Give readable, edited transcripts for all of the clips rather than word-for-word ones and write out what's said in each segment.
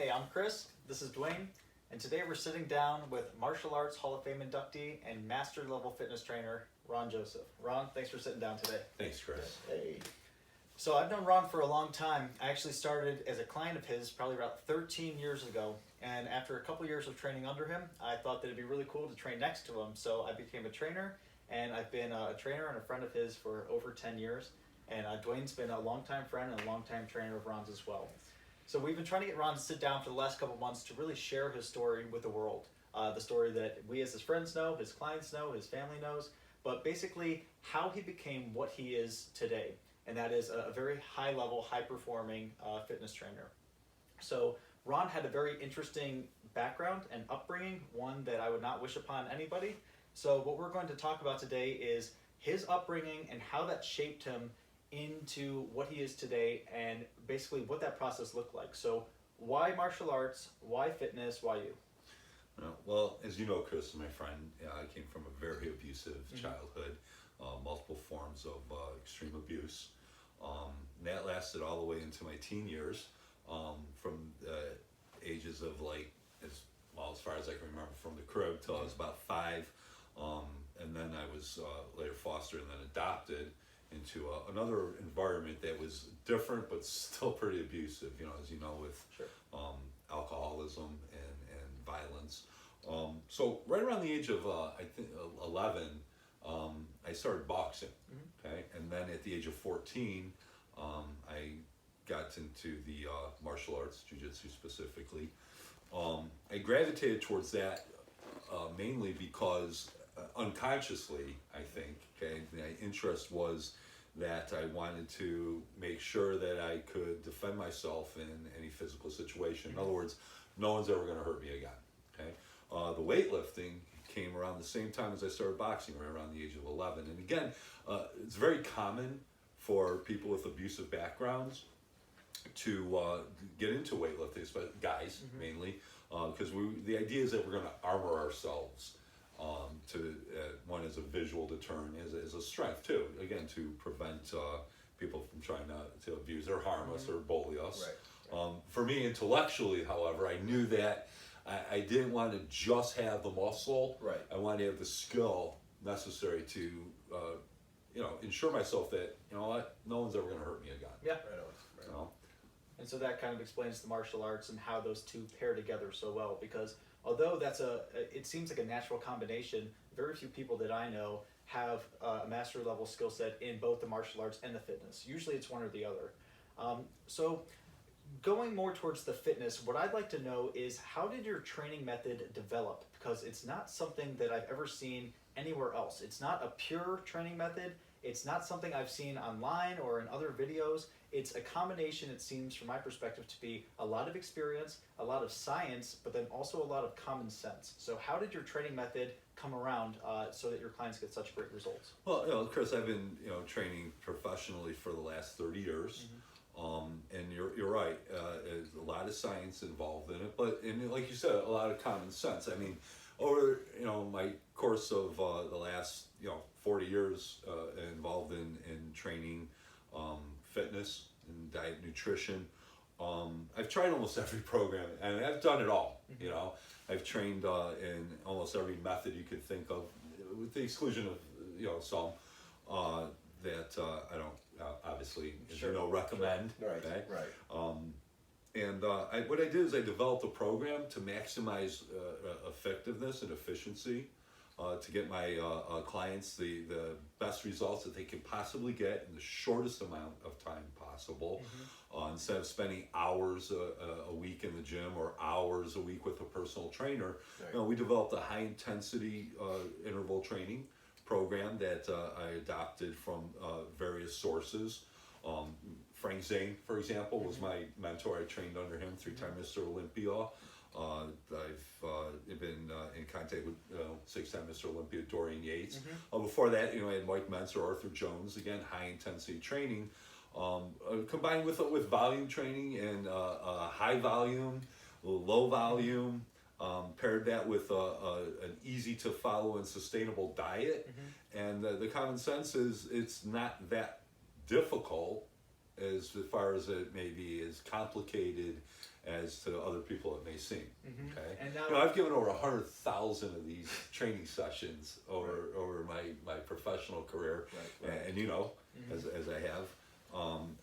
Hey, I'm Chris, this is Dwayne, and today we're sitting down with Martial Arts Hall of Fame inductee and master level fitness trainer, Ron Joseph. Ron, thanks for sitting down today. Thanks, Chris. Hey. So I've known Ron for a long time. I actually started as a client of his probably about 13 years ago, and after a couple years of training under him, I thought that it'd be really cool to train next to him, so I became a trainer, and I've been a trainer and a friend of his for over 10 years, and Dwayne's been a longtime friend and a longtime trainer of Ron's as well. So we've been trying to get Ron to sit down for the last couple months to really share his story with the world. The story that we as his friends know, his clients know, his family knows, but basically how he became what he is today. And that is a very high level, high performing fitness trainer. So Ron had a very interesting background and upbringing, one that I would not wish upon anybody. So what we're going to talk about today is his upbringing and how that shaped him into what he is today, and basically what that process looked like. So why martial arts, why fitness, why you? Well, as you know, Chris, my friend, I came from a very abusive childhood, multiple forms of extreme abuse. That lasted all the way into my teen years, from ages of as far as I can remember, from the crib till I was about 5, and then I was later fostered and then adopted into another environment that was different but still pretty abusive, as you know, with Sure. Alcoholism and violence. So right around the age of I think 11, I started boxing. Okay, and then at the age of 14, I got into the martial arts, jiu-jitsu specifically. I gravitated towards that mainly because unconsciously, I think, okay, my interest was that I wanted to make sure that I could defend myself in any physical situation. In other words, no one's ever going to hurt me again. Okay, the weightlifting came around the same time as I started boxing, right around the age of 11. And again, it's very common for people with abusive backgrounds to get into weightlifting, but guys mainly, because the idea is that we're going to armor ourselves to one as a visual deterrent, as a strength too, again, to prevent people from trying to abuse or harm us or bully us. Right. For me, intellectually, however, I knew that I didn't want to just have the muscle. Right. I wanted to have the skill necessary to ensure myself that, no one's ever going to hurt me again. Yeah. You know? And so that kind of explains the martial arts and how those two pair together so well, because although it seems like a natural combination, very few people that I know have a master level skill set in both the martial arts and the fitness. Usually it's one or the other. So going more towards the fitness, what I'd like to know is, how did your training method develop? Because it's not something that I've ever seen anywhere else. It's not a pure training method. It's not something I've seen online or in other videos. It's a combination, it seems from my perspective, to be a lot of experience, a lot of science, but then also a lot of common sense. So how did your training method come around so that your clients get such great results? Well, Chris, I've been training professionally for the last 30 years. And you're right, there's a lot of science involved in it, but like you said, a lot of common sense. I mean, over my course of the last 40 years involved in training, fitness and diet, nutrition, I've tried almost every program, and I've done it all. I've trained in almost every method you could think of, with the exclusion of some that I don't obviously, as you know, recommend. Right. Okay? Right. And what I did is I developed a program to maximize effectiveness and efficiency, to get my clients the best results that they can possibly get in the shortest amount of time possible. Instead of spending hours a week in the gym or hours a week with a personal trainer, we developed a high intensity interval training program that I adopted from various sources. Frank Zane, for example, was my mentor. I trained under him, 3-time Mr. Olympia. I've been in contact with 6-time Mr. Olympia Dorian Yates. Before that, I had Mike Mentzer, Arthur Jones, again, high intensity training, combined with volume training and high volume, low volume. Paired that with an easy to follow and sustainable diet. And the common sense is it's not that difficult as far as it may be as complicated as to other people it may seem. Okay, And now, you know, I've given over 100,000 of these training sessions over my professional career, and you know, as I have,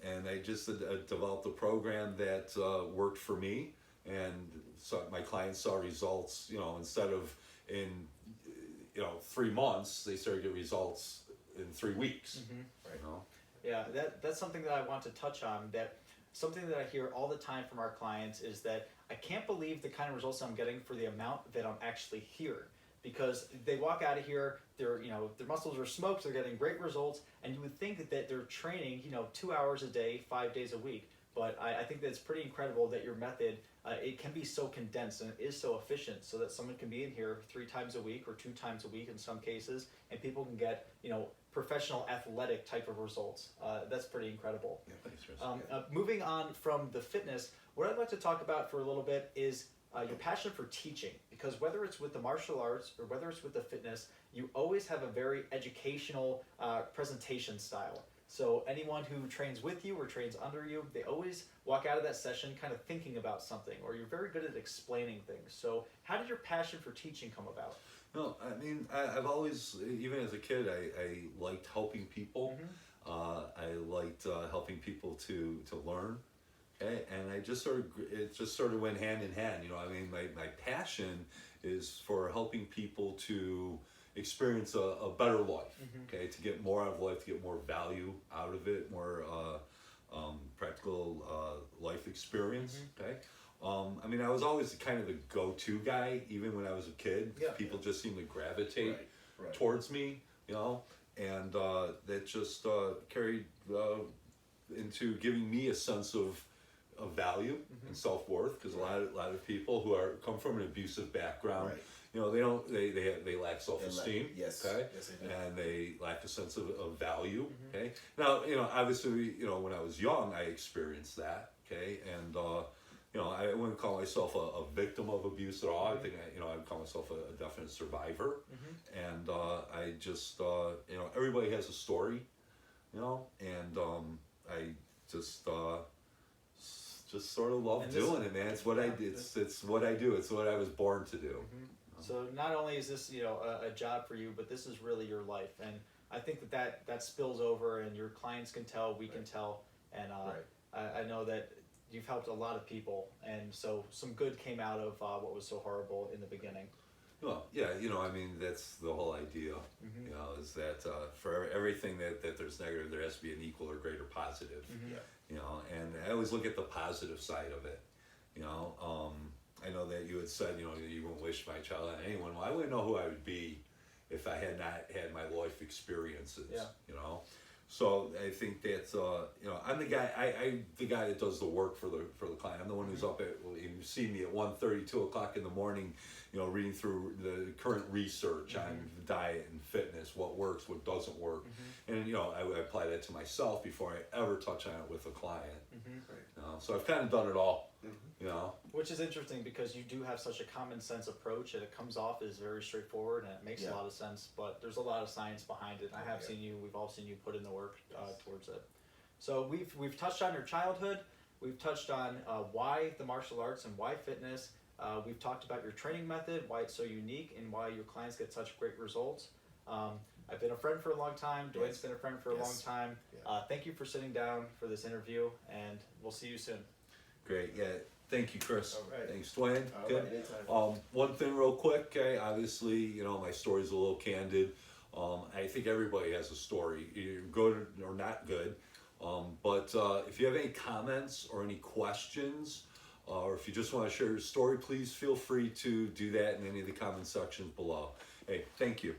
and I just developed a program that worked for me, and so my clients saw results. You know, instead of in 3 months, they started to get results in 3 weeks. You know. Yeah, that's something that I want to touch on. That something that I hear all the time from our clients is that I can't believe the kind of results I'm getting for the amount that I'm actually here. Because they walk out of here, their muscles are smoked, they're getting great results, and you would think that they're training 2 hours a day, 5 days a week. But I think that it's pretty incredible that your method, it can be so condensed and it is so efficient, so that someone can be in here 3 times a week or 2 times a week in some cases, and people can get professional athletic type of results. That's pretty incredible. Yeah, thanks, Chris. Moving on from the fitness, what I'd like to talk about for a little bit is your passion for teaching, because whether it's with the martial arts or whether it's with the fitness, you always have a very educational presentation style. So anyone who trains with you or trains under you, they always walk out of that session kind of thinking about something, or you're very good at explaining things. So how did your passion for teaching come about? No, I mean, I've always, even as a kid, I liked helping people. I liked helping people to learn. Okay, and it just sort of went hand in hand. I mean, my passion is for helping people to experience a better life. Okay, to get more out of life, to get more value out of it, more practical life experience. Okay. I mean, I was always kind of the go-to guy, even when I was a kid. People just seemed to gravitate towards me, and that just carried into giving me a sense of value and self-worth, because a lot of people who come from an abusive background, they lack self-esteem. Okay, and they lack a sense of value. Okay, now obviously when I was young, I experienced that. Okay, and I wouldn't call myself a victim of abuse at all. I think I would call myself a definite survivor. And I just everybody has a story, and I just sort of love doing it, man. It's what I did. It's what I do. It's what I was born to do. So not only is this a job for you, but this is really your life, and I think that spills over, and your clients can tell, we can tell, and I know that you've helped a lot of people, and so some good came out of what was so horrible in the beginning. Well, yeah, I mean, that's the whole idea, is that for everything that there's negative, there has to be an equal or greater positive, and I always look at the positive side of it, I know that you had said, you wouldn't wish my child on anyone. Well, I wouldn't know who I would be if I had not had my life experiences, So I think that I'm the guy that does the work for the client. I'm the one who's up at, you see me at 1:30, 2 o'clock in the morning, reading through the current research on diet and fitness, what works, what doesn't work, and I apply that to myself before I ever touch on it with a client. So I've kind of done it all. Which is interesting, because you do have such a common sense approach, and it comes off as very straightforward, and it makes a lot of sense, but there's a lot of science behind it. I have seen you, we've all seen you put in the work towards it. So we've touched on your childhood, we've touched on why the martial arts and why fitness, we've talked about your training method, why it's so unique, and why your clients get such great results. I've been a friend for a long time, Dwayne's been a friend for a long time. Thank you for sitting down for this interview, and we'll see you soon. Great, yeah. Thank you, Chris. All right. Thanks, Dwayne. All Good. right, One thing real quick, okay, obviously, my story's a little candid. I think everybody has a story, either good or not good. But if you have any comments or any questions, or if you just want to share your story, please feel free to do that in any of the comment sections below. Hey, thank you.